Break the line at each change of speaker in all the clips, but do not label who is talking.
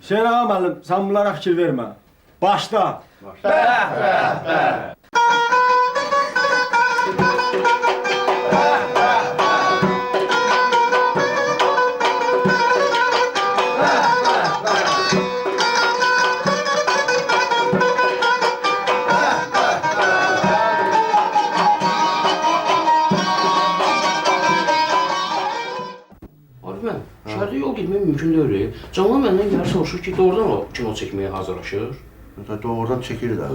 Hüseyin ağa müəllim, sən bunlara fikir vermə. Başla.
Şəhərdə yol getmək mümkün deyil. Canlı məndən gəlir soruşur ki, doğrudan o kino çəkməyə hazırlaşır.
Doğrudan çəkir də.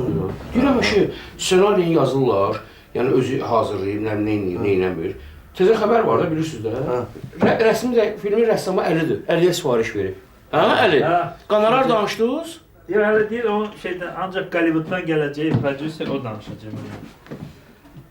Deyirəm ki, ssenarini yazırlar, yəni özü hazırlayıb, neynəmir. Təzə xəbər var da, bilirsiniz də. Rəsmi də, filmin rəssamı Əlidir. Əliyə sifariş verib. Hə, Əli? Qanarar danışdınız?
Deyir, hələ deyir, o şeydən, ancaq Gollywooddan gələcəyi prodüser o danışacaq.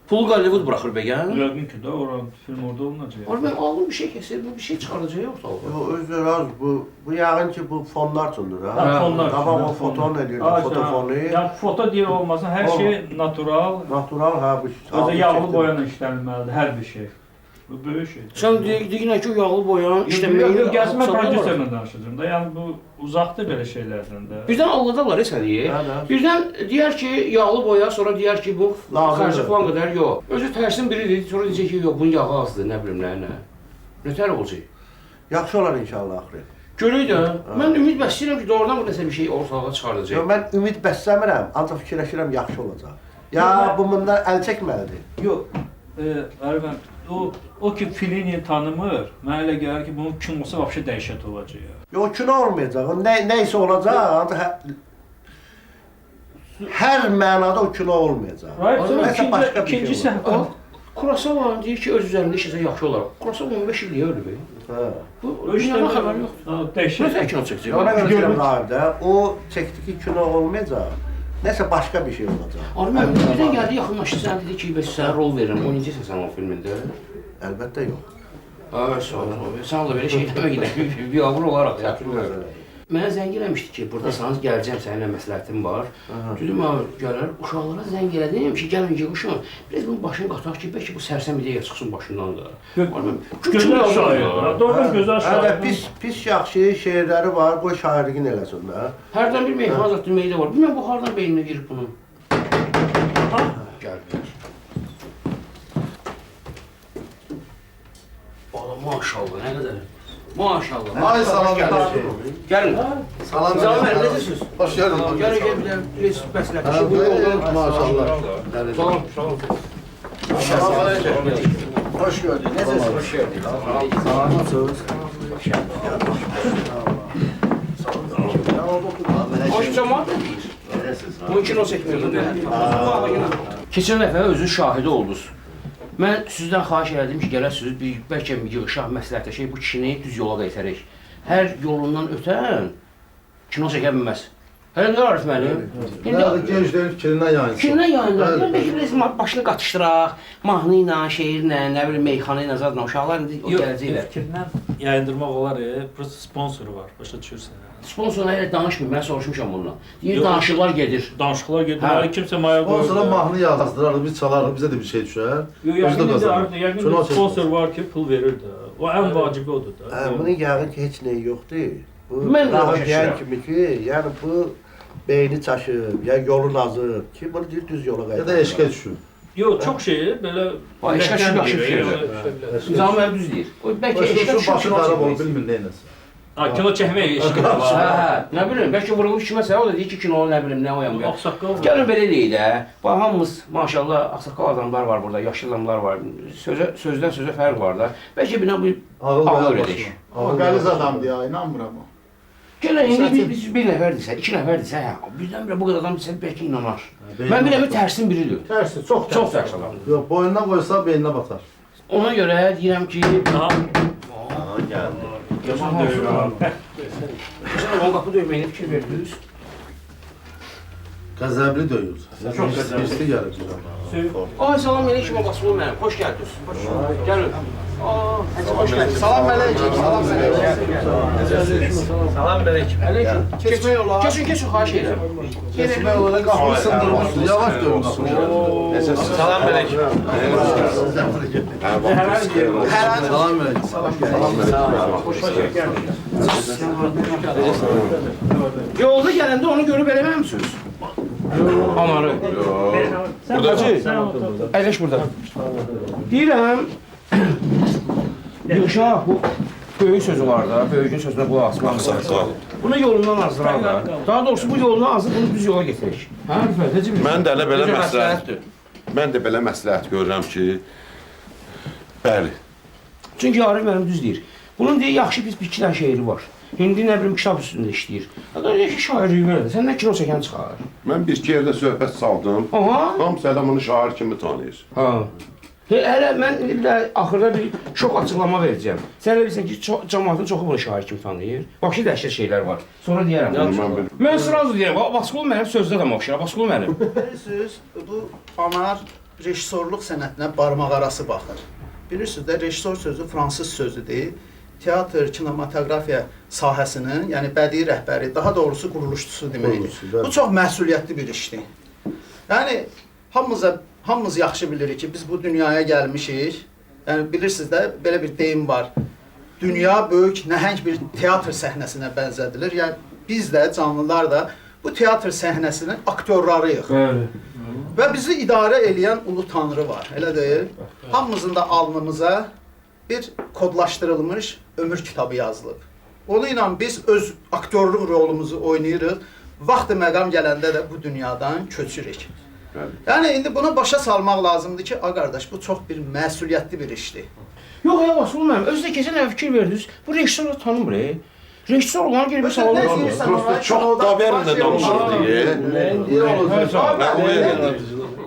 Pulu Gollywood bıraxır bəgən?
Yəqin ki, oran film orada olunacaq.
Orada mən aldım bir şey kesir, bu bir şey çıxaracaq ortalığa.
Özü az, bu yəqin ki, bu fonlar üçündür ha.
Fonlar.
Qabaq o foton edirdi, fotofonu.
Yəni, foto deyir olmasın, hər şey natural.
Natural, hə, bu.
Özə yağlı boyanla işlənilməlidir, hər bir şey. Bu böyük şeydir.
Sən deyinə ki, o yağlı boyan işləməyi...
Gəzmə prodüserlə danışacağım da, yəni bu uzaqdır belə şeylərdən də.
Birdən aldadarlar səni. Birdən deyər ki, yağlı boya, sonra deyər ki, bu xərci falan qədər yox. Özü tərsin biridir, sonra deyəcək ki, yox, bunun yağı azdır, nə bilim, nə. Nətər olacaq?
Yaxşı olar inşallah axırı.
Görək də, mən ümid bəsləyirəm ki, doğrudan bu nəsə bir şey ortalığa çıxardacaq.
Yox, mən ümid bəsləmirəm, ancaq fikirləşirəm yaxşı olacaq. Ya, bu bundan əl çəkməlidir.
Yox, Ərvən, o ki Fellini tanımır, mənə elə gəlir ki, bunun kinosu vəbşə dəhşət olacaq.
Yox, kino olmayacaq, neysə olacaq, ancaq hər mənada o kino olmayacaq. Nəsə başqa bir şey olacaq.
Kurasava deyir ki, öz üzərində işləsə yaxşı olar. Kurasava 15 il ölüb. Bu, dünyadan xəbər yoxdur.
Dəhşət.
Nəsə kino çəkəcək?
Ona görə deyirəm Rahibdə, o çəkdiki kino olmayacaq. Nəsə başqa bir şey olacaq.
Armən, birdən gəldi, yaxınlaşdı, sən dedi ki, bəs sənə rol verirəm, oynayacaqsan sən o filmində?
Əlbəttə yox.
Sağ ol, sən da belə şey demək biabır olaraq yatırmıyorum. Mənə zəng eləmişdi ki, buradasanız gələcəm, səninlə məsləhətim var. Dedim, gələr, uşaqlara zəng elədim ki, gəlin yığışın. Biraz bunun başını qataq ki, bəlkə bu sərsəm ideya çıxsın başından da.
Gözəl şair, doğrudan gözəl şair.
Pis yaxşı şeirləri var, qoy şairliğin eləsin də.
Hərdən bir meyxana zat deməkdə var. Bilməm, bu hardan beyninə girib bunun. Gəl. Valla maşallah, nə qədər. Maşallah.
Ay salam gəlin.
Gəlin.
Salam
verin, necəsiniz?
Hoş geldin.
Gəlin, bir məsləhət. Bir şey buyurun.
Maşallah.
Salam, salam.
Hoş gördük. Necəsiniz?
Hoş geldin. Hoş cəmaat da deyir. Bu kino çəkməyəndə. Keçən dəfə özünüz şahidi oldunuz. Mən sizdən xahiş elədim ki, gələsiniz, bəlkə yığışaq, məsləhətləşək, bu kişini düz yola qaytarək. Hər yolundan ötən kino çəkə bilməz. Hələ nə Arif müəllim?
Gençlərin fikrindən yayınsın.
Fikrindən yayınlar. Bəlkə biraz başını qatışdıraq, mahnı ilə, şeirlə, nə bilim, meyxana ilə, zadla, uşaqlar indi o gələcəklər.
Fikrindən yayındırmaq olar, prosta sponsoru var, başa düşürsən.
Sponsorla elə danışmır, mən soruşmuşam bundan. Deyir, danışıqlar gedir.
Danışıqlar gedir, kimsə maya qoyur.
Sponsora mahnı yazdırarıq, biz çalarıq, bizə də bir şey düşər.
Yəqin sponsor var ki, pul verir də. O ən vacibi odur da.
Bunun yəqin ki, heç nə yoxdur.
Mən də
Rahib deyən kimi ki, yəni bu beyni çaşıb, ya yolun azıb ki, bunu deyir düz yola qaytarır.
Ya da eşqə düşür.
Yox, çox şey, belə...
Eşqə düşür, yaxşı fikir. Nizam müəllim düz deyir. Bəlkə eşqə düşür,
başı qarab ol, bilmir neynəsin.
Kino çəkmək eşqə var.
Nə bilim, bəlkə vurulmuş kiməsə, o da deyir ki, kino nə bilim, nə oyan bu.
Ağsaqqal var.
Gəlin belə deyək də, hamımız maşallah ağsaqqal adamlar var burada, yaşlı adamlar var, sözdən sözə fərq var da. Bəlkə bina bu ağıl öyrədək.
O qəliz adamdır ya, inanmıram o.
Gəlin, indi biz bir nəfərdirsə, iki nəfərdirsə, birdən-birə bu qədər adam bilsə, bəlkə inanar. Mən biləm ki, tərsin biridir.
Tərsi, çox
tərs adamdır.
Yox, boynuna qoysa beyninə batar.
Ona görə deyirəm ki...
Gəldi.
Yaman döyür abi.
Sən o qapı döyməyinə fikir verdiniz.
Qəzəbli döyür.
Çox qəzəbli.
İsti gəlir.
Ay, salam əleykum abasılı mənim, xoş gəldiniz. Gəlin. Hoş gəldiniz.
Salam əleykum. Salam əleykum.
Salam əleykum.
Əleykum.
Keçmək olar.
Keçin, xahiş edirəm.
Keçmək olar, qapını sındırmışsın. Yavaş döyün qapını.
Salam əleykum.
Salam əleykum.
Xoş gəldiniz.
Yolda gələndə onu görüb eləməmisiniz? Anarı. Buradacı, əyləş burada. Deyirəm, Yuşaq, bu böyük sözü var da, böyükün sözünə qulaq asmaq. Bunu yolundan azdırarlar. Daha doğrusu bu yolundan azdır, bunu düz yola getirir. Hə, Rüfət, necə bilirsən?
Mən də elə belə
Necə
məsləhətdir. Mən də belə məsləhət görürəm ki, bəli.
Çünki Arif mənim düz deyir. Bunun deyir, yaxşı bir iki dənə şeiri var. İndi nə bilim kitab üstündə işləyir. Deyir ki, şairliyi verdi. Sən nə kino çəkən çıxar?
Mən bir-iki yerdə söhbət saldım.
Aha.
Hamısı adam onu şair kimi tanıyır.
Ha. Hələ mən bir də axırda bir şok açıqlama verəcəm. Sən elə bilirsən ki, cəmaatın çoxu bunu şair kimi tanıyır. Bax ki, dəhşət şeylər var. Sonra deyərəm. Mən sırası deyirəm, Baskol mənim sözdə də oxşayır, Baskol mənim.
Bilirsiniz, bu anar rejissorluq sənətinə barmaq arası baxır. Bilirsiniz də, rejissor sözü fransız sözüdür. Teatr, kinematografiya sahəsinin, yəni bədii rəhbəri, daha doğrusu quruluşçusu deməkdir. Bu çox məsuliyyətli bir işdir. Yəni, hamımız yaxşı bilirik ki, biz bu dünyaya gəlmişik. Yəni, bilirsiniz də, belə bir deyim var. Dünya böyük, nəhəng bir teatr səhnəsinə bənzədilir. Yəni, biz də, canlılar da bu teatr səhnəsinin aktyorlarıyıq. Və bizi idarə edən ulu tanrı var, elə deyil? Hamımızın da alnımıza bir kodlaşdırılmış ömür kitabı yazılıb. Onu ilə biz öz aktyorluq rolumuzu oynayırıq. Vaxtı məqam gələndə də bu dünyadan köçürük. Yəni, indi bunu başa salmaq lazımdır ki, qardaş, bu çox bir məsuliyyətli bir işdir.
Yox, ya Baskol mənim, özü də keçən əvvə fikir verdiniz. Bu rejissoru tanımır, Rejissor olan gelip bir salonu var.
Prosta çox davərlə danışır deyə.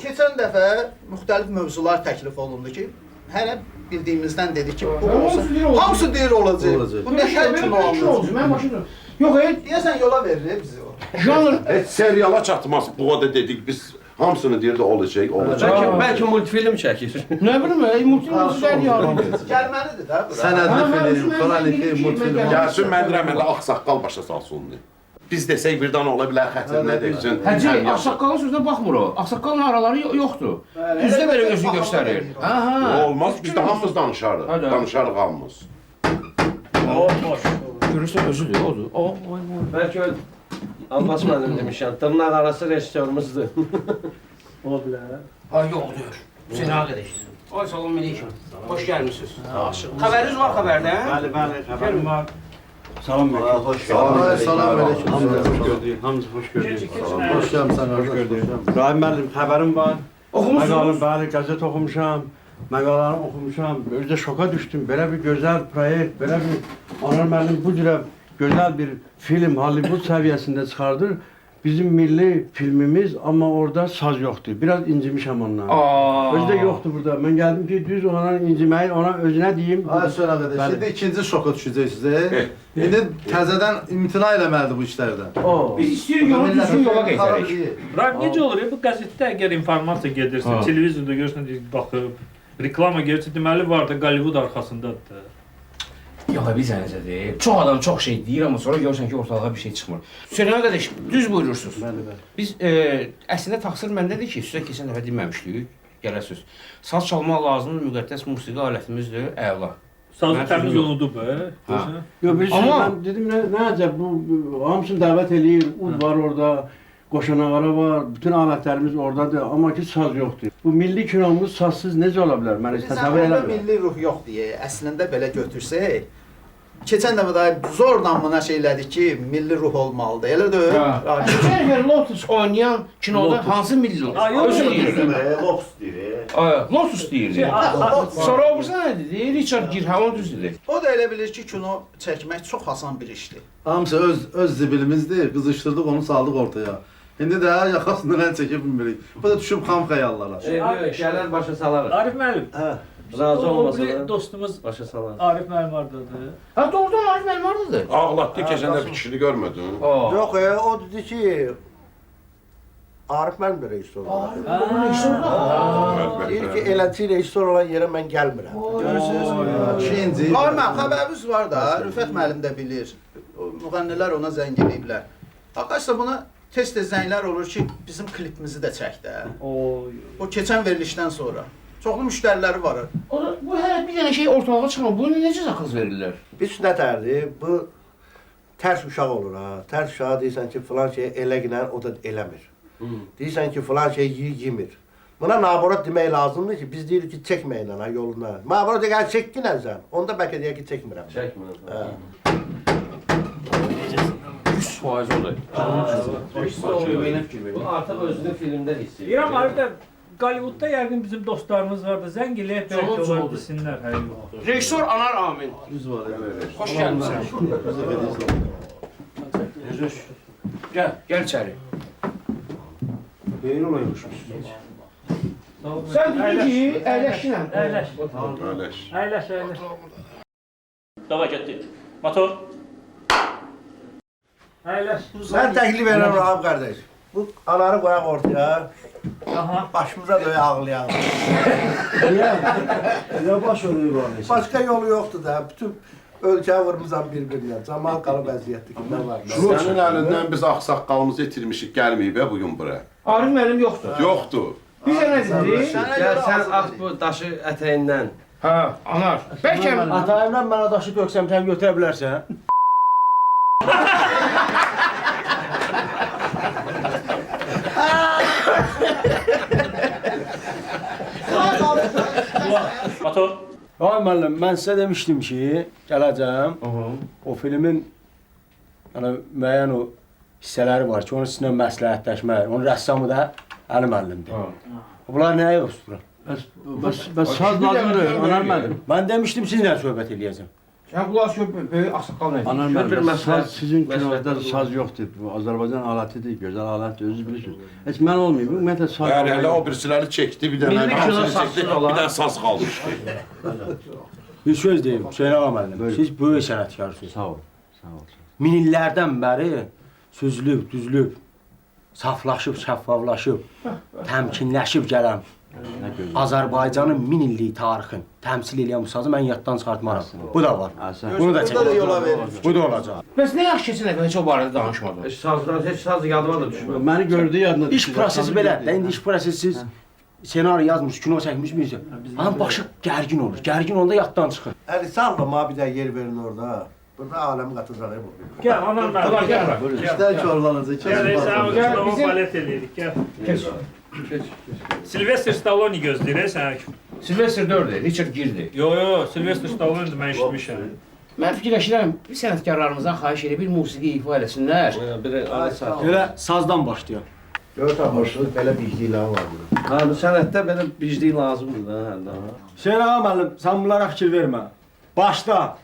Keçən dəfə müxtəlif mövzular təklif olundu ki, hələ bildiyimizdən dedik ki, bu olsa, hamısı deyir olacaq. Bu nə şəkil olacaq?
Mən başım. Yox,
deyəsən yola verir bizi o.
Janr
Heç seriala çatmaz. Bu da dedik biz hamısını deyirdi olacaq, olacaq.
Bəlkə multfilm çəkir.
nə bilim, multfilm dərdi
Gəlməlidir də bura.
Sənədli film, xroniki, multfilm.
Gəlsin mən deyirəm elə ağsaqqal başa salsın. Biz desək birdən ola bilər xətir nə deyirsin.
Həcə, ağsaqqalın sözünə baxmır o. Ağsaqqalın araları yoxdur. Düzdə belə özünü göstərir.
Olmaz, biz də hamımız danışarıq. Danışarıq hamımız.
Görürsən özüdür, odur.
Bəlkə Abbas müəllim demişəm, dırnaq arası rejissorumuzdur.
Ola bilər.
Ay yoxdur. Hüseyin Ağadeş. Ay salam aleyküm. Xoş gəlmisiniz. Xəbəriniz var xəbərdən?
Bəli, xəbərim var.
Salam aleyküm. Salam aleyküm.
Hamınızı xoş gördük.
Hoş gəlmisən, hoş gördük.
İbrahim müəllim, xəbərim var.
Oxumusunuz?
Bəli, qəzet oxumuşam, məqalarını oxumuşam. Özdə şoka düşdüm. Belə bir gözəl proyekt, belə bir Anar müəllim bu cürə gözəl bir film Hollywood səviyyəsində çıxardır. Bizim milli filmimiz, amma orada saz yoxdur. Biraz incimişəm ondan. Özdə yoxdur burada. Mən gəldim ki, düz ona inciməyi, ona özünə deyim.
Ay Söyle qardaş, şimdi ikinci şoka düşəcəksiniz. İndi təzədən imtina eləməlidir bu işlərdən.
Biz istəyirik yolu düzgün yola qaytarıq.
Rəb necə olur? Bu qəzetdə əgər informasiya gedirsə, televizorda görürsən, baxıb, reklama görürsə, deməli var da Hollywood arxasındadır.
Yox, biz nəzədir. Çox adam çox şey deyir, amma sonra görürsən ki, ortalığa bir şey çıxmır. Hüseyin Ağadeş, düz buyurursunuz. Biz əslində təqsir məndədir ki, sizə keçən dəfə deməmişdik, gələsiniz. Saz çalmaq lazımdır, müqəddəs musiqi alətimizdir, əla.
Sazı təmiz unudub,
Yox, mən dedim, nə əcəb, bu hamısını dəvət eləyir, ud var orada, qoşanağara var, bütün alətlərimiz oradadır, amma ki saz yoxdur. Bu milli kinomuz sazsız necə ola bilər? Mən təsəvvür eləmirəm.
Milli ruh yox deyə, əslində belə götürsək, keçən dəfə də zorla buna şey elədik ki, milli ruh olmalıdır, elə deyil?
Keçən dəfə Lotus oynayan kinoda hansı milli ruh? Özü deyir.
Lotus deyir.
Lotus deyir. Sonra o birisi nə dedi? Richard Gere, hamı düz dedi.
O da elə bilir ki, kino çəkmək çox asan bir işdir.
Hamısı öz zibilimizdir, qızışdırdıq, onu saldıq ortaya. İndi də yaxasından ən çəkə bilmirik. Bu da düşüb xam xəyallara.
Gələr başa salarıq.
Arif müəllim,
Razı olmasa da
dostumuz
başa salarıq.
Arif müəllim vardadır.
Ha, doğrudan Arif mənim vardadır.
Ağlatdı keçən də bir kişini görmədin.
Yox, o dedi ki, Arif mənim də rejissor olan. Deyir ki, eləci rejissor olan yerə mən gəlmirəm.
Görürsünüz?
İkinci.
Arman, xəbərimiz var da, Rüfət müəllim də bilir. Müğənnilər ona zəng ediblər. Arkadaşlar buna tez-tez zənglər olur ki, bizim klipimizi də çək də. O keçən verilişdən sonra. Çoxlu müştəriləri var.
Bu hələ bir dənə şey ortalığa çıxmır. Bunu necə sakız verirlər?
Biz nətərdir, bu tərs uşaq olur ha. Tərs uşağa deyirsən ki, filan şeyi elə ginən, o da eləmir. Deyirsən ki, filan şey yeyir, yemir. Buna naborat demək lazımdır ki, biz deyirik ki, çəkməyin ha yoluna. Naborat deyək, çəkkinən sən. Onda bəlkə deyək ki, çəkmirəm.
Çəkmə.
100% odur.
Bu artıq özünü filmdə hiss edir.
İran harbiden Gollywoodda yəqin bizim dostlarımız vardı. Zəng eləyək
Çoxu
bəlkə onlar
çoxudur.
bilsinlər. Hə, yox.
Rejissor Anar Amin.
Düz var ya.
Xoş gəlmisən. Gəl içəri. Beyin olaymışmış. Sən dedin ki, əyləşkinəm.
Əyləş.
Öyləş.
Əyləş, əyləş. Dava getdi. Motor. Əyləş.
Mən təklif edirəm Rahim qardaş. Bu anarı qoyaq ortaya.
Aha.
Başımıza döyə ağlayaq.
Ya baş oluyor bu arada.
Başqa yolu yoxdur da. Bütün ölkə vurmuşam bir-birinə. Camal qalıb əziyyətli ki, nə var?
Sənin əlindən biz ağsaqqalımızı itirmişik, gəlməyib bugün bura.
Arif müəllim yoxdur.
Yoxdur.
Bizə nə dedi?
Gəl sən at bu daşı ətəyindən.
Hə, Anar. Bəlkə
Atayımla mənə daşı töksəm sən götürə bilərsən.
Motor.
Ay müəllim, mən sizə demişdim ki, gələcəm. O filmin yəni müəyyən o hissələri var ki, onun sizinlə məsləhətləşmək. Onun rəssamı da Əli müəllimdir. Bunlar nəyə yoxdur?
Bəs saz lazımdır, Anar müəllim.
Mən demişdim sizinlə söhbət eləyəcəm.
sən qulaq asıb böyük ağsaqqal nə?
Anar
Bir
müəllim,
məsləhət-
saz sizin
məsləhət
kinoda
olur.
saz yoxdur. Bu Azərbaycan alətidir, gözəl alətdir, özünüz bilirsiniz. Heç mən olmayıb, ümumiyyətlə saz.
Yəni hələ o birisiləri çəkdi, bir dənə
Milli kino
hamısını
saçsız
çəkdi,
olan.
bir dənə saz qalmışdı.
Bir söz deyim, Hüseyin ağa müəllim.
Buyurun.
Siz böyük sənətkarsınız.
Sağ ol, sağ ol.
Min illərdən bəri süzülüb, düzülüb, saflaşıb, şəffaflaşıb, təmkinləşib gələn
Nə gözəl.
Azərbaycanın min illik tarixini təmsil edən bu sazı mən yaddan çıxartmaram. Bu da var.
Sən
Bunu da
Burada da
çəkəcəm.
yola verir.
Bu da olacaq.
Bəs nə yaxşı keçən dəfə heç o barədə danışmadın?
Heç saz yadıma da düşmür.
məni gördü yadına.
İş prosesi belədir. İndi iş prosesi siz senaryo yazmış, kino çəkmişsiniz. Amma başı gərgin olur. Gərgin olanda yaddan çıxır.
Əli sallama bir də yer verin orada. Burada aləmi qatacaq bu.
Gəl, anam mən.
Ulan gəl bura.
İşlər korlanacaq.
Gəl, sən
Gəl,
o
bizim-
balet eləyirik. Gəl.
Keç.
Silvestr Stallone gözləyir sən.
Silvestr 4-dür, Richard girdi.
Yo, Silvestr Stallone mən eşitmişəm.
Mən fikirləşirəm, bir sənətkarlarımızdan xahiş edib bir musiqi ifa eləsinlər.
Biri ali saz.
Elə sazdan başlayaq.
Gör tapmışlıq belə bicliklər var burada.
Ha, bu sənətdə belə biclik lazımdır da. Hə, da.
Hüseyin ağa müəllim, sən bunlara fikir vermə. Başla.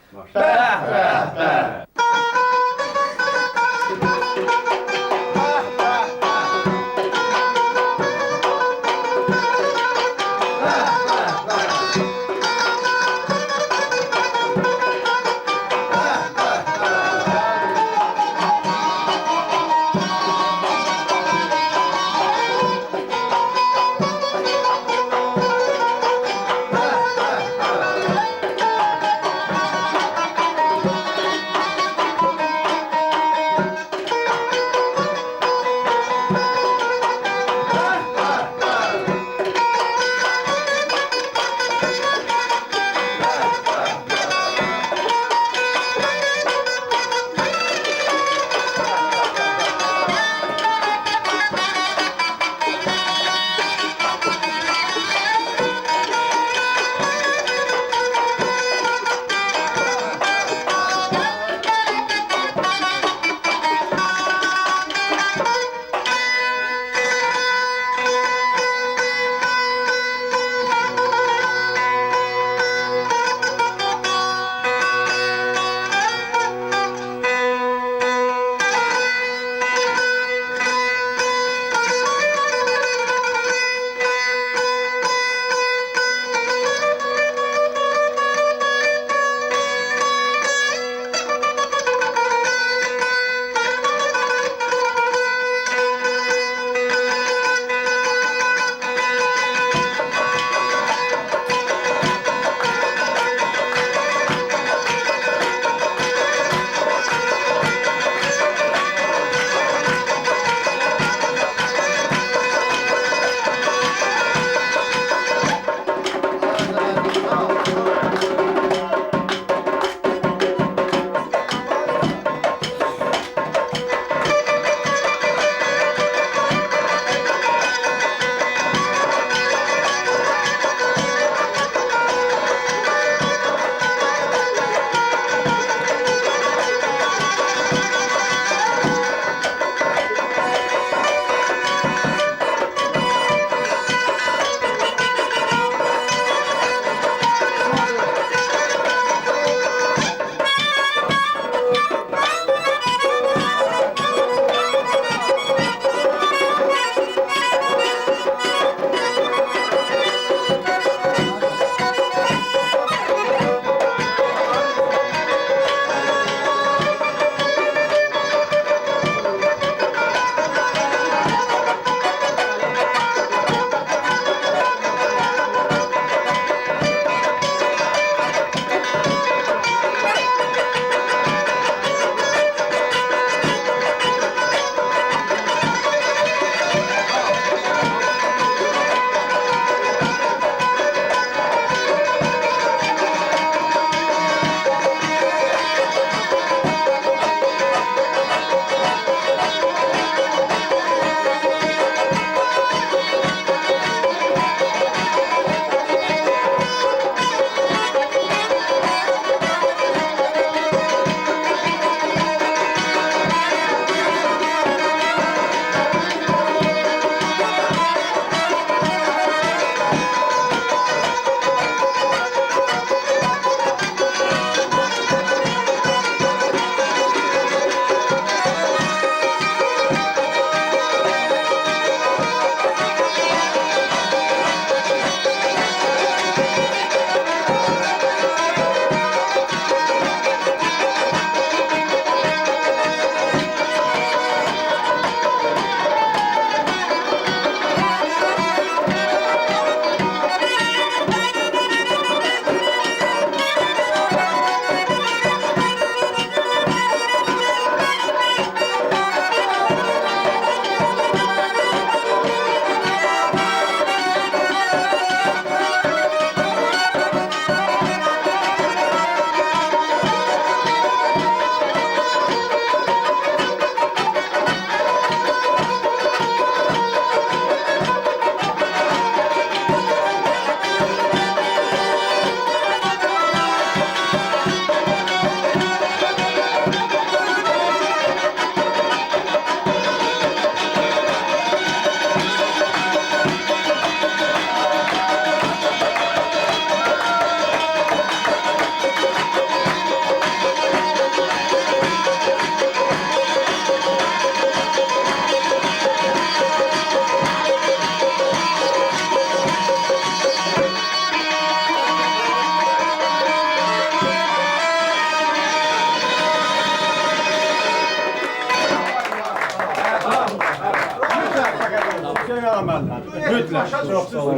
müəllim.
Mütləq.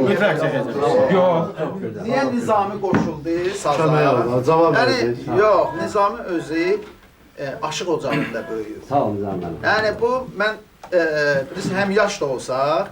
Mütləq çəkəcəm.
Yox.
Niyə Nizami qoşuldu
Kömək
sazaya?
oldu. Cavab
Yəni
verdi.
yox, Nizami özü aşıq ocağında böyüyüb.
Sağ olun Nizami müəllim.
Yəni bu mən bilirsiniz həm yaş da olsaq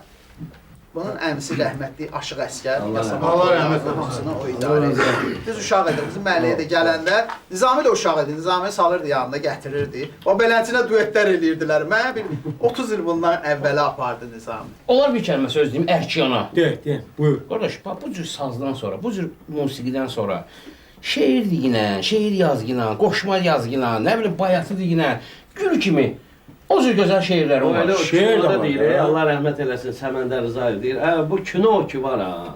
bunun əmisi rəhmətli Aşıq Əsgər
Allah rəhmət eləsin.
hamısını o idarə edir. Biz uşaq idik, bizim məhəlləyə də gələndə Nizami də uşaq idi. Nizami salırdı yanında gətirirdi. O belənçinə duetlər eləyirdilər. Mən bir 30 il bundan əvvələ apardı Nizami.
Onlar bir kəlmə söz deyim, Ərkiyana.
De, buyur.
Qardaş, bax bu cür sazdan sonra, bu cür musiqidən sonra şeir deyinə, şeir yazgına, qoşma yazgına, nə bilim bayatı deyinə, gül kimi o cür gözəl şeirlər
O
var.
elə o
Şeir də
kinoda
var
deyir,
ya.
Allah rəhmət eləsin, Səməndər Rızayev deyir. Bu kino ki var ha.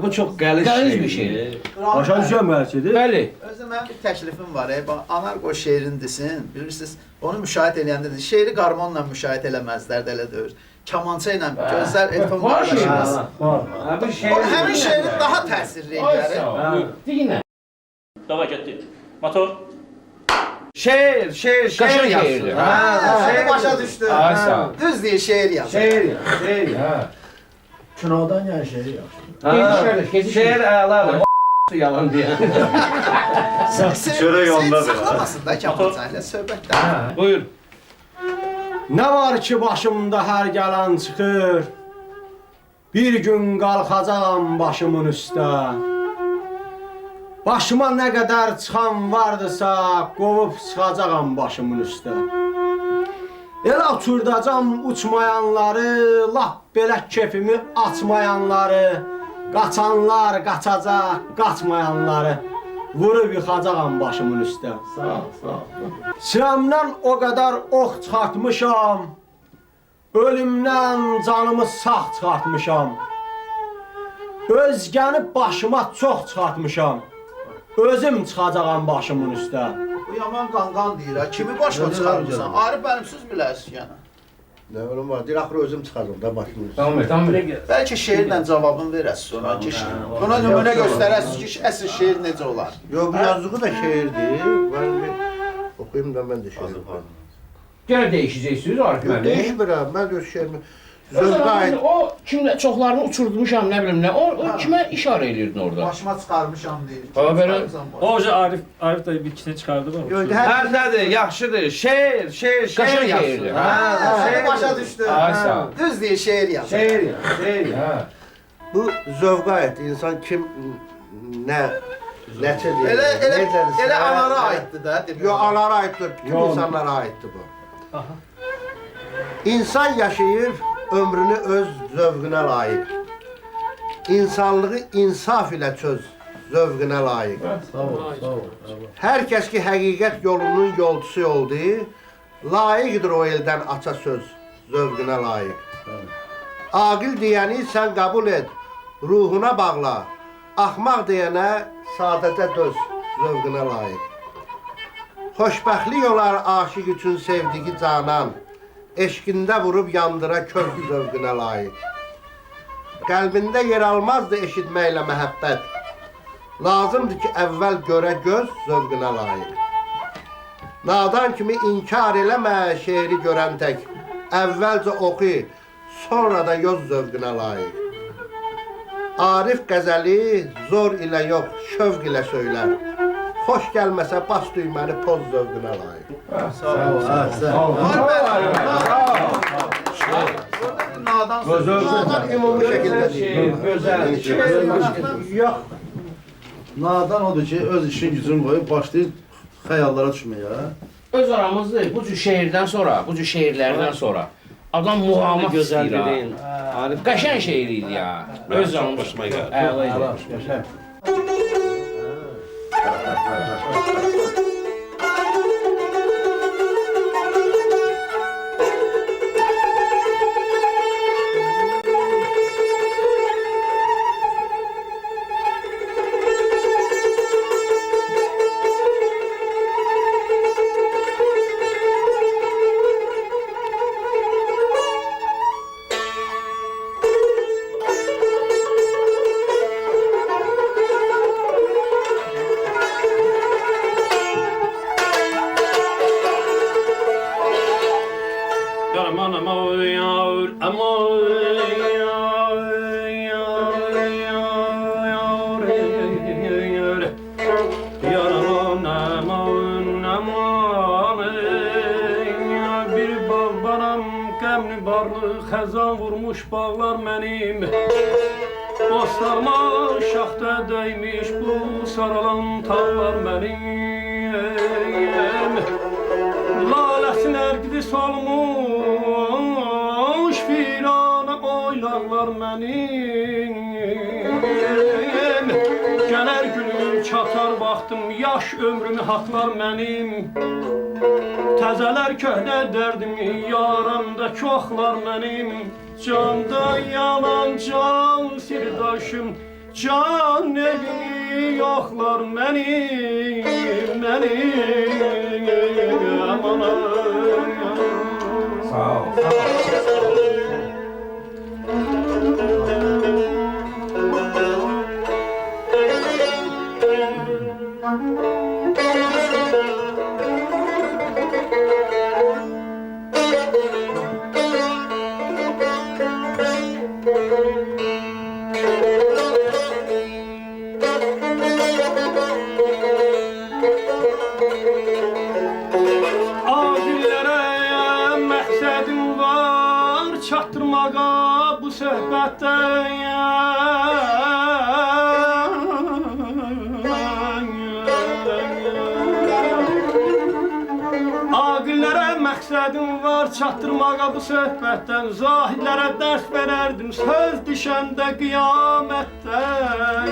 Bu çox qəliz
Qəliz bir
şeydir.
Başa düşən məhəlçidir.
Bəli.
Özü mənim bir təklifim var. Bax, Anarqo şeirini desin. Bilirsiniz, onu müşahidə eləyəndə də şeiri qarmonla müşahidə eləməzlər də elə deyir. Kamança ilə gözəl Elton
Var şeir.
qardaşımız.
Ha, bu
O
şeir.
həmin şeirin daha təsirli
Ay
eləyər.
sağ ol. Deyinə.
Dava getdi. Motor.
Şeir,
Qaşın
şeir yazsın.
şeirdir.
Şeir başa düşdü.
Ay sağ ol.
Düz deyir, şeir yazır.
Şeir.
Kinodan yəni şey yox.
Şeir əladır. O yalan deyən.
Şöyle yolda saxlamasın da Kamança ilə söhbətlər.
Buyur.
Nə var ki başımda hər gələn çıxır. Bir gün qalxacağam başımın üstə. Başıma nə qədər çıxan vardısa, qovub çıxacağam başımın üstə. Elə oturdacam uçmayanları, lap belə kefimi açmayanları, qaçanlar qaçacaq, qaçmayanları vurub yıxacağam başımın üstə.
Sağ ol.
Sinəmdən o qədər ox çıxartmışam, ölümdən canımı sağ çıxartmışam. Özgəni başıma çox çıxartmışam, özüm çıxacağam başımın üstə.
Bu yaman qanqan deyir ha. Kimi başına çıxarmısan? Arif mənim söz bilərsiz yəni.
Nə bilim var, deyir axır özüm çıxacam da başımın üstə.
Tamam.
Bəlkə şeirlə cavabını verəsiz sonra ki, buna nümunə göstərəsiz ki, əsl şeir necə olar.
Yox, bu yazdığı da şeirdir. Mən bir oxuyum da mən də şeir oxuyum.
Gələ dəyişəcəksiniz Arif
Yox,
müəllim.
değişmirəm. Mən öz şeirimi
O
sözdə
zaman
aid.
o kimlə çoxlarını uçurdmuşam, nə bilim nə. O kimə işarə edirdin orada?
Başıma çıxarmışam deyir.
Ha, belə-
O Arif da bir ikisini çıxardı var.
Yox,
Hər nədir, yaxşıdır. Şeir,
Qaşın
yazsın.
şeirdir.
Şeir başa düşdü.
Ay sağ ol.
Düz deyir, şeir yazır.
Şeir.
Bu zövqə aid. İnsan kim nəçə deyir?
Elə anara aiddir də.
Yox, anara aiddir. Bütün insanlara aiddir bu. İnsan yaşayır ömrünü öz zövqünə layiq. İnsanlığı insaf ilə çöz zövqünə layiq. Hər kəs ki həqiqət yolunun yolçusu oldu, layiqdir o eldən aça söz zövqünə layiq. Aqil deyəni sən qəbul et, ruhuna bağla. Axmaq deyənə sadəcə döz zövqünə layiq. Xoşbəxtlik olar aşiq üçün sevdiyi canan. Eşqində vurub yandıra köz zövqünə layiq. Qəlbində yer almazdı eşitməklə məhəbbət. Lazımdır ki, əvvəl görə göz zövqünə layiq. Nadan kimi inkar eləmə şeiri görən tək. Əvvəlcə oxu, sonra da yoz zövqünə layiq. Arif qəzəli zor ilə yox, şövq ilə söylər. Xoş gəlməsə bas düyməni poz zövqünə layiq. Nadan ümumi şəkildə deyil.
Yox. Nadan odur ki, öz işin gücünü qoyub başlayır xəyallara düşməyə.
Öz aramızda bu cür şeirdən sonra, bu cür şeirlərdən sonra adam muğamat
Gözəl
istəyir.
dedin. Arif
Qəşəng şeir idi ya. Öz
Çok
aramız.
hoşuma geldi.
Əla idi.
Aman aman yar, aman yar.
Əmni barlı xəzan vurmuş bağlar mənim Bostanıma şaxta dəymiş bu saralan tağlar mənim Laləsin ərqidi solmuş firana oylaqlar mənim Gələr günüm çatar vaxtım yaş ömrümü haqlar mənim Təzələr köhnə dərdimi yaramda çoxlar mənim Canda yalan can sirdaşım Can evimi yoxlar mənim Amanım
Sağ ol, sağ ol.
Adillərə məqsədim var çatdırmağa bu söhbətdə Aqillərə məqsədim var çatdırmağa bu söhbətdən Zahidlərə dərs verərdim söz düşəndə qiyamətdən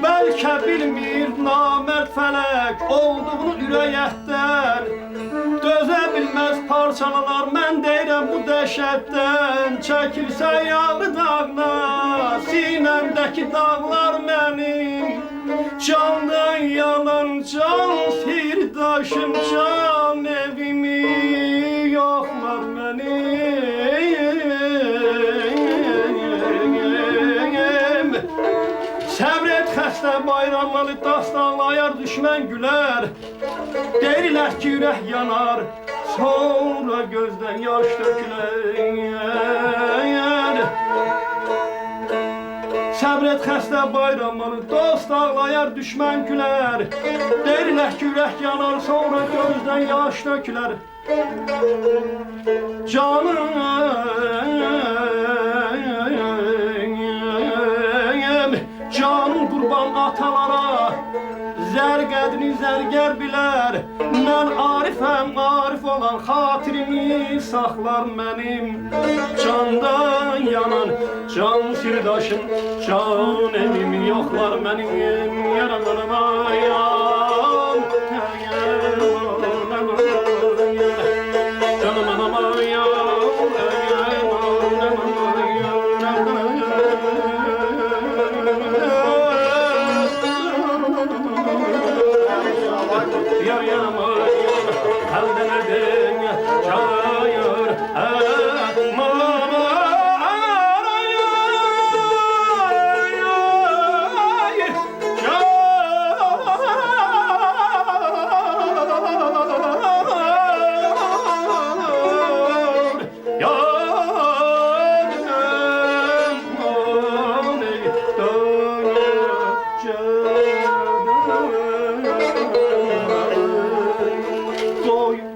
Bəlkə bilmir namərd fələk olduğunu ürəyətdən Dözə bilməz parçalalar mən deyirəm bu dəhşətdən Çəkilsə yağlı dağlar sinəmdəki dağlar mənim Candan yalan can sirdaşım can evimi yoxlar mənim Səbr et xəstə bayramlalı dastanlayar düşmən gülər Deyirlər ki ürək yanar sonra gözdən yaş dökülər Səbr et xəstə bayramlalı dost ağlayar düşmən gülər Deyirlər ki ürək yanar sonra gözdən yaş dökülər Canım Canım qurban atalara Zər qədrini zərgər bilər Mən arifəm, arif olan xatirimi saxlar mənim Candan yanan, can sirdaşım Can evimi yoxlar mənim Yaramanım ayam Canım anam ayam Yar yanıma elden edin çayır Koyun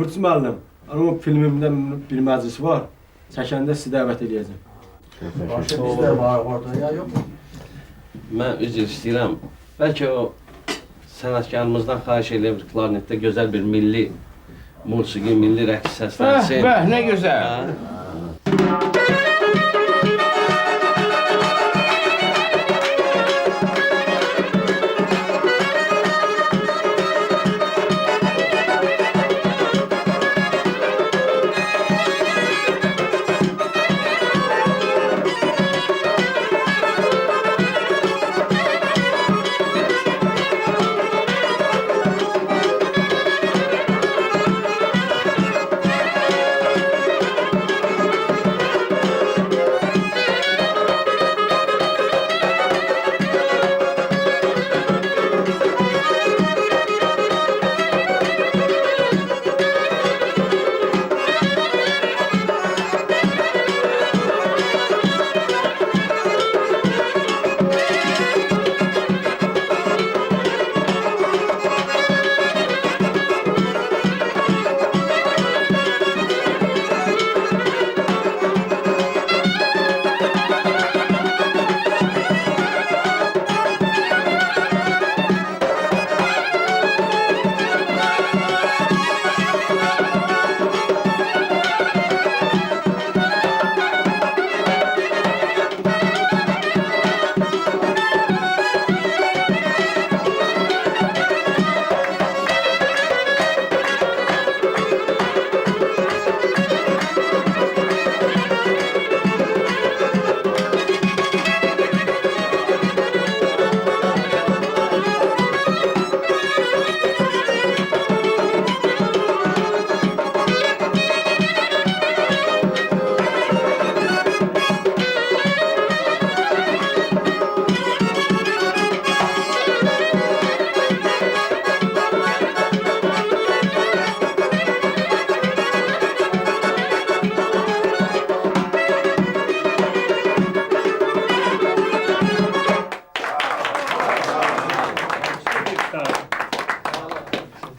Murtuz müəllim, o filmimdə bir məclisi var. Çəkəndə sizi dəvət edəcəm.
Bizdə var orada ya yox mu?
Mən üzr istəyirəm. Bəlkə o sənətkarımızdan xahiş edə bir klarnetdə gözəl bir milli musiqi, milli rəqs səslənsin.
Nə gözəl.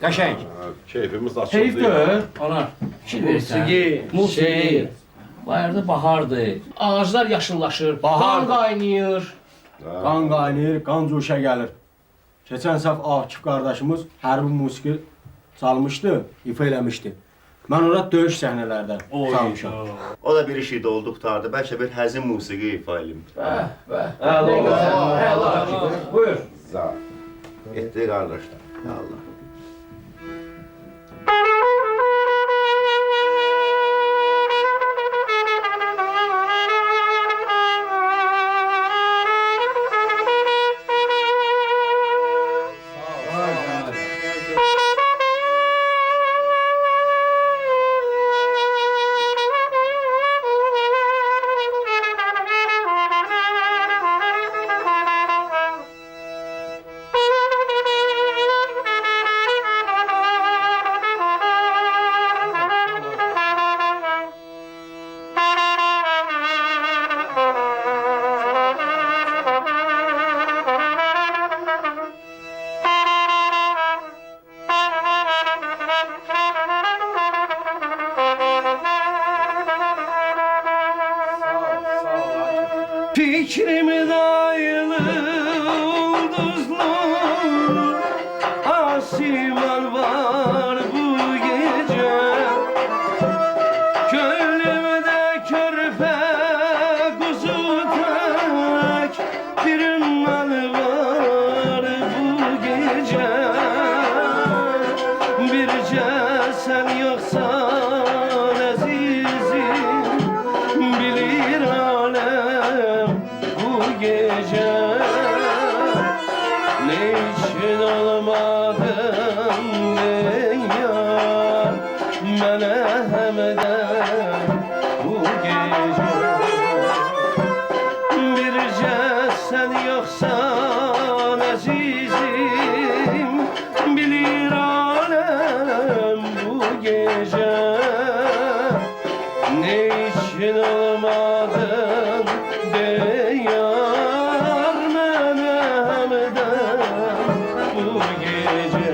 Qəşəng.
Keyfimiz açıldı.
Keyifdir. Ana. Fikir verirsən. Musiqi. Bayırda bahardır. Ağaclar yaşıllaşır. Qan qaynayır.
Qan qaynayır, qan coşa gəlir. Keçən səf Akif qardaşımız hərbi musiqi çalmışdı, ifa eləmişdi. Mən ora döyüş səhnələrdə çalmışam.
O da bir işi olduqlardı. Bəlkə bir həzin musiqi ifa elim.
Buyur.
Etdi qardaşlar. Allah.
Fikrimi dayılı ulduzlu asiman var bu gece. Gönlümde körpe kuzu tek bir mal var bu gece. Birce sen yoksan azizim bilir alem bu gece. Ne için olmadın dünya bana hemden bu gece. Birce sen yoksan azizim bilir alem bu gece. Ne için olmadın diyar menemden bu gece.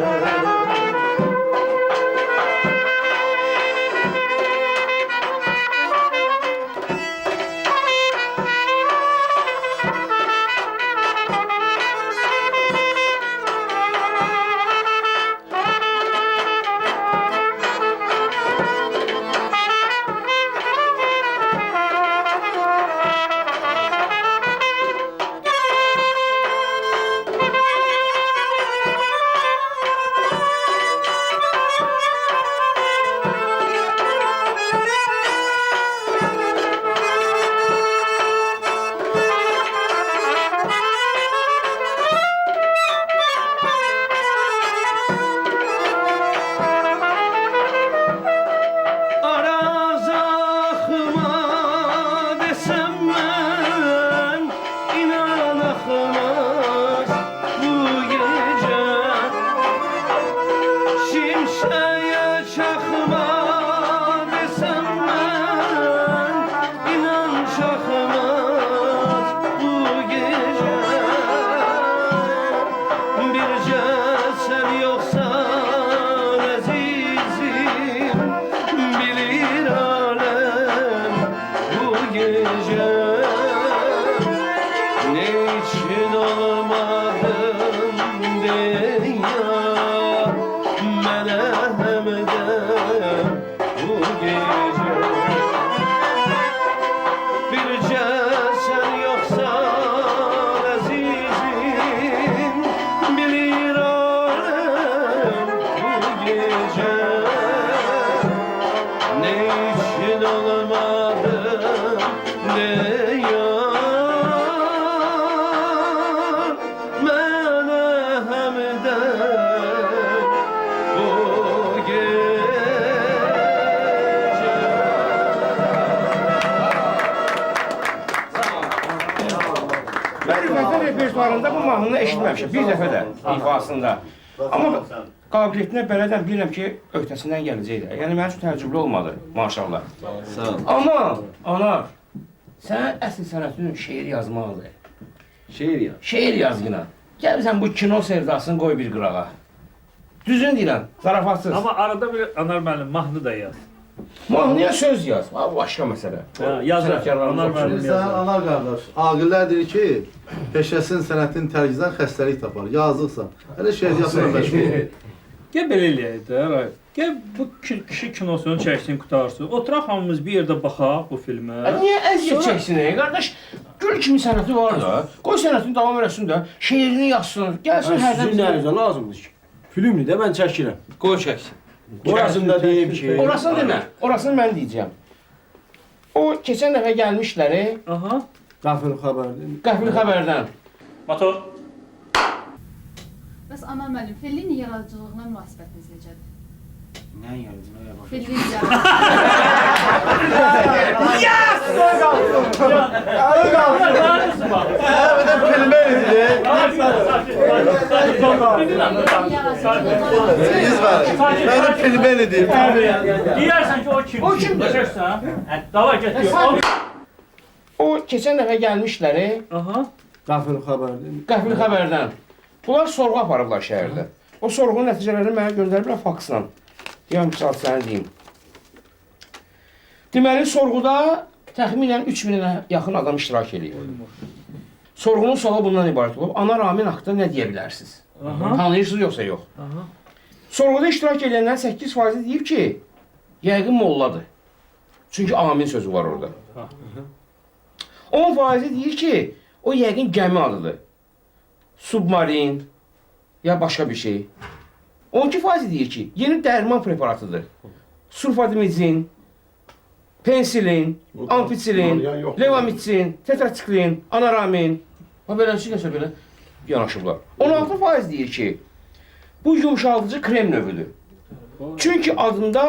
gece ne için olmadım dünya mənə hem de bu gece bircə sen yoksan azizim bilir alem bu gece ne için olmadım ne yar mənə hem de bu gece.
Ben Rüfətlər repertuarında bu mahnını eşitməmişim, bir dəfə də ifasında. Amma qabiliyyətinə belədəm bilirəm ki, öhdəsindən gələcək də. Yəni mənim üçün təəccüblü olmadı, maşallah.
Sağ ol.
Amma, ana, sənin əsl sənətin şeir yazmaqdır.
Şeir ya.
Şeir yazgına. Gəl sən bu kino sevdasını qoy bir qırağa. Düzün deyirəm, zarafatsız.
Amma arada bir Anar müəllim mahnı da yaz.
Mahnıya söz yaz, bu başqa məsələ.
Yazar.
Sənətkarlarımız
Anar
oxşur.
müəllim
Sən
yazar.
anar qardaş, aqillər deyir ki, peşəsin sənətin tərkizdən xəstəlik tapar. Yazıqsan. Hələ şeiriyyatla məşğul ol.
Gəl belə eləyək də, Ray. Gəl bu kişi kinosunu çəksin, qutarsın. Oturaq hamımız bir yerdə baxaq bu filmə.
Niyə əziyyət çəksin, qardaş? Gül kimi sənəti var da. Qoy sənətini davam eləsin də, şeirini yazsın, gəlsin hərdən
Sizin nərinizə lazımdır ki? Filmni də mən çəkirəm.
qoy çəksin.
Orasında deyim ki...
Orasını demə, orasını mən deyəcəm. O, keçən dəfə gəlmişləri
Aha.
Qafil xəbərdir.
Qəfil xəbərdən.
Motor.
Bəs Anar müəllim, Fellini yaradıcılığına münasibətiniz necədir?
Nə yarıcı, nə yabancı?
Fellini
Siz var. Mənim filməni deyim.
Deyərsən ki, o kim?
O kimdir?
Davay getdik.
O, keçən dəfə gəlmişləri
Aha.
Qafil xəbərdir.
Qəfil xəbərdən. Bunlar sorğu aparıblar şəhərdə. O sorğunun nəticələrini mənə göndəriblər faksla. Deyəm ki, sənə deyim. Deməli, sorğuda təxminən 3000-ə yaxın adam iştirak edir. Sorğunun sualı bundan ibarət olub. Anar Amin haqqında nə deyə bilərsiniz? Tanıyırsınız yoxsa yox? Sorğuda iştirak edənlərin 8% deyib ki, yəqin molladır. Çünki Amin sözü var orada. 10% deyir ki, o yəqin gəmi adıdır. Submarin ya başqa bir şey. 12% deyir ki, yeni dərman preparatıdır. Sulfadimizin, pensilin, ampitsilin, levamitsin, tetratsiklin, anaramin və beləsi nəsə belə yanaşıblar. 16% deyir ki, bu yumşaldıcı krem növüdür. Çünki adında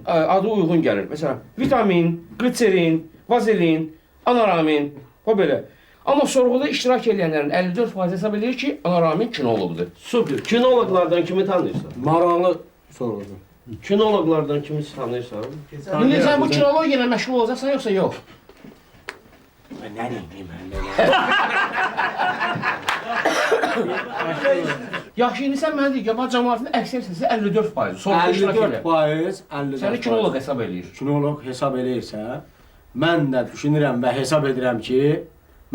adı uyğun gəlir. Məsələn, vitamin, glitserin, vazelin, anaramin və belə. Amma sorğuda iştirak edənlərin 54% hesab edir ki, anaramin kinoloqdur.
Super. Kinoloqlardan kimi tanıyırsan?
Maraqlı sorğudur.
Kinoloqlardan kimi tanıyırsan?
İndi sən bu kinologiya ilə məşğul olacaqsan yoxsa yox?
Nə deyim mən?
Yaxşı, indi sən mənə deyir ki, cəmaatın əksər səsi 54%. Sorğuda iştirak edir.
54%.
Səni kinoloq hesab edir.
Kinoloq hesab eləyirsə, mən də düşünürəm və hesab edirəm ki,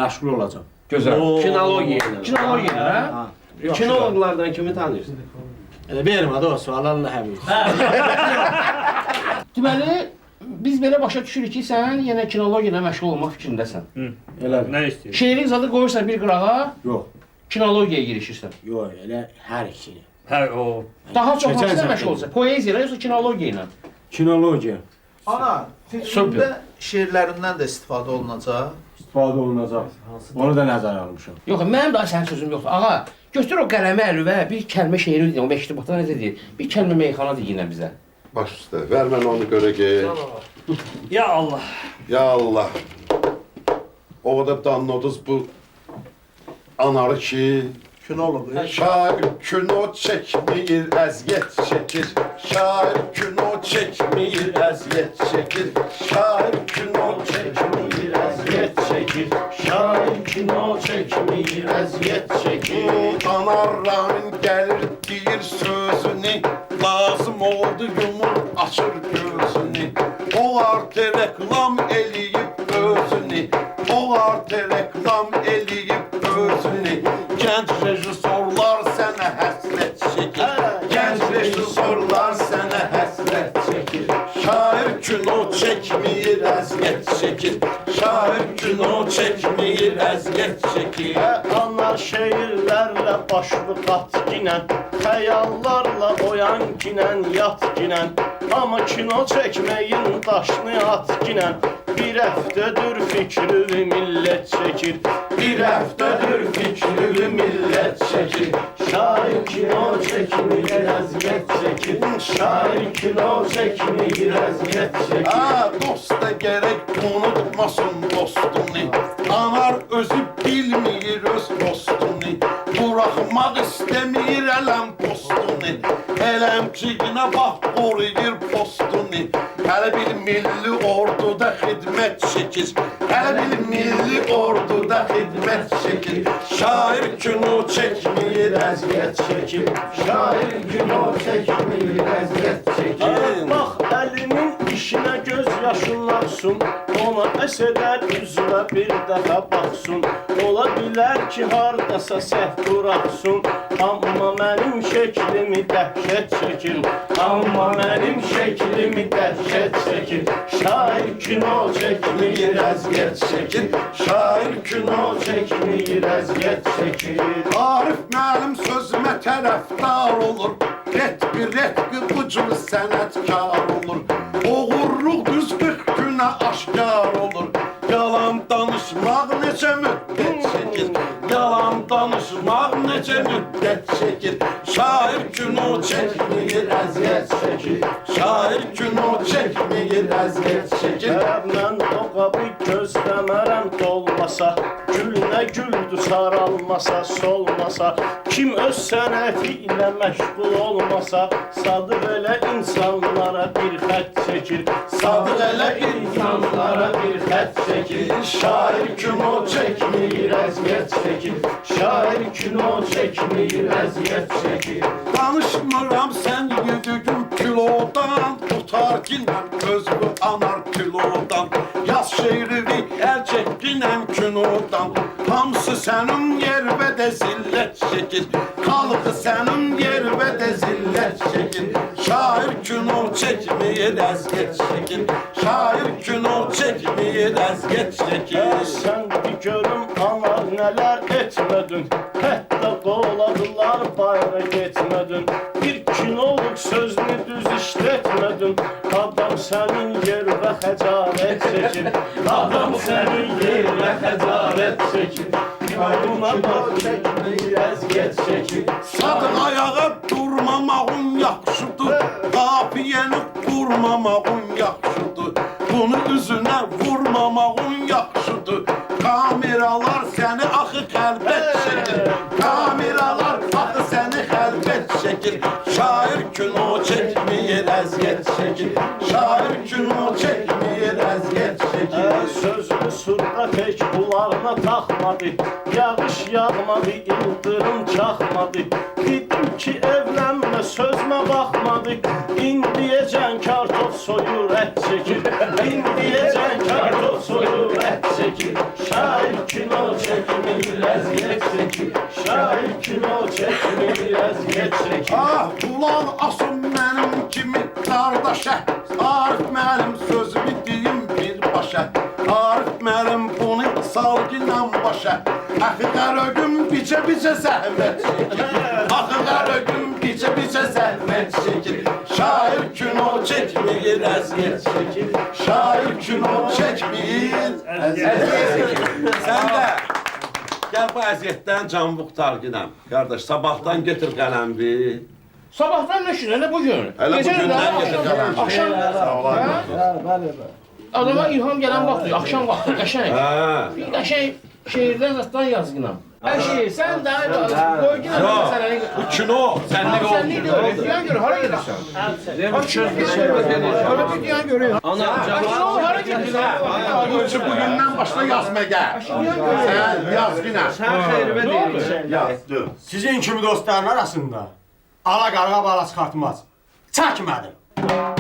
məşğul olacam.
Gözəl.
Kinologiya ilə.
Kinologiya ilə, hə?
Kinoloqlardan kimi tanıyırsan?
Elə vermə də o sualarla həmin.
Deməli, biz belə başa düşürük ki, sən yenə kinologiya ilə məşğul olmaq fikrindəsən.
Elə
Nə istəyirsən?
Şeirin zadı qoyursan bir qırağa,
yox.
kinologiyaya girişirsən.
Yox, elə hər ikisini.
Hə, o.
Daha çox
Keçən
hansına
səfər
məşğul olsan? Poeziya ilə yoxsa kinologiya ilə?
Kinologiya
Ana, filmdə şeirlərindən də istifadə olunacaq.
istifadə olunacaq. Onu da nəzərə almışam.
Yox, mənim daha sənin sözüm yoxdur. Ağa, götür o qələmi əlüvə, bir kəlmə şeiri deyin, o məktubda necə deyir? Bir kəlmə meyxana deyin bizə.
Baş üstə, ver mən onu görəcək.
Ya Allah.
Ya Allah. O kadar danladınız bu anarı ki,
Kinoloq.
şair kino çekmeyir, əziyyət çekir. Şair kino çekmeyir, əziyyət çekir. Şair kino çekmeyir, əziyyət çekir. Şair kino çekmeyir, əziyyət çekir. Anar Ramin gəlir deyir sözünü, lazım oldu yumur açır gözünü. O artı reklam eləyib öz Boğart reklam eləyib özünü. Gənc rejissorlar sənə həsrət çəkir. Gənc rejissorlar sənə həsrət çəkir. Şair kino çəkməyir, əziyyət çəkir. Şair kino çəkməyir, əziyyət çəkir.
Anar şeirlərlə başlı qat ginən, xəyallarla oyan ginən, yat ginən. Amma kino çəkməyin daşını at ginən. Bir həftədir fikrimi millət çəkir.
Bir həftədir fikrimi millət çəkir.
Şair kino çəkmir, əziyyət çəkir. Şair kino çəkmir, əziyyət çəkir.
Dosta gərək unutmasın dostunu. Anar özü bilmir öz dostunu. Buraxmaq istəmir ələm postunu. Ələmçiyinə bax qoruyur postunu. Hələ bir milli orduda xidmət çəkir. Hələ bir milli orduda xidmət çəkir. Şair kino çəkmir, əziyyət çəkir.
Şair kino çəkmir, əziyyət çəkir. Bax əlinin işinə göz yaşınlarsın. Ona əsədər üzünə bir dəfə baxsın. Ola bilər ki, hardasa səhv buraxsın. Amma mənim şəklimi dəhşət çəkir. Amma mənim şəklimi dəhşət çəkir. Şair kino çəkmir, əziyyət çəkir. Şair kino çəkmir, əziyyət çəkir.
Arif müəllim sözümə tərəfdar olur. Retqi ucuz sənətkar olur. Oğurluq düz 40 günə aşkar olur. Yalan danışmaq necə müddət çəkir. Yalan danışmaq necə müddət çəkir. Şair kino çəkmir, əziyyət çəkir. Şair kino çəkmir, əziyyət çəkir.
Mən o qabı gözləmərəm dolmasa. Gülünə güldü saralmasa, solmasa. Kim öz sənəti ilə məşğul olmasa, Sadıq elə insanlara bir xət çəkir.
Sadıq elə insanlara bir xət çəkir.
Şair kino çəkmir, əziyyət çəkir. Şair kino çəkmir, əziyyət çəkir.
Danışmıram sən yediğin kilodan. Tutar ginəm özümü anar kilodan. Yaz şeirimi erkek ginem kinodan. Hamısı sənin yerbədə zillət çəkir. Xalqı sənin yerbədə zillət çəkir. Şair kino çəkmir, əziyyət çəkir. Şair kino çəkmir, əziyyət çəkir.
Sən bir görüm anar nələr etmədin. Hətta qoladılar bayra getmədin. Bir kinoluk sözünü düz işlətmədin. Adam sənin yervə xəcalət çəkir. Adam sənin yervə xəcalət çəkir. Buna bax çəkmir, əziyyət çəkir.
Sadıq ayağa durmamağın yaxşıdır. Qafiyəni qurmamağın yaxşıdır. Bunu üzünə vurmamağın yaxşıdır. Kameralar səni axı xəlbət çəkir. Kameralar axı səni xəlbət çəkir. Şair kino çəkmir, əziyyət çəkir. Şair kino çəkmir, əziyyət çəkir.
Sözünü surda tək qulağına taxmadı. Yağış yağmadı, ildırım çaxmadı. Dedim ki evlənmə, sözmə baxmadı. İndiyəcən kartof soyur, ət çəkir. İndiyəcən kartof soyur, ət çəkir. Şair kino çəkmir, əziyyət çəkir. Şair kino çəkmir, əziyyət çəkir.
Ulan asın mənim kimi qardaşa. Arif müəllim sözümü deyim birbaşa. Arif müəllim bunu salgınla başa. Axı qaragüm bicə zəhmət çəkir. Axı qaragüm bicə zəhmət çəkir. Şair kino çəkmir, əziyyət çəkir. Şair kino çəkmir, əziyyət çəkir. Sən də gəl bu əziyyətdən can qurtar ginəm. Qardaş, sabahdan götür qələmbi.
Sabahdan nə gün, elə bugün.
Elə bugündən götür qələmbi.
Axşam. Adama ilham gələn vaxtdır, axşam vaxtı, qəşəng. Bir qəşəng şeirdən zatdan yazgınam. Hər şey, sən də qoy ginəm məsələni.
Bu kino, sənlik olsun.
Sənlik deyil, diyan görür, hara gedirsən? Hara bir diyan görür.
Ana,
Hara gedirsən?
Bu üçün bugündən başla yazma gəl. Sən yaz günə.
sən xeyrivə deyirsən.
Sizin kimi dostların arasında ala qarğa bala çıxartmaz. Çəkmədim.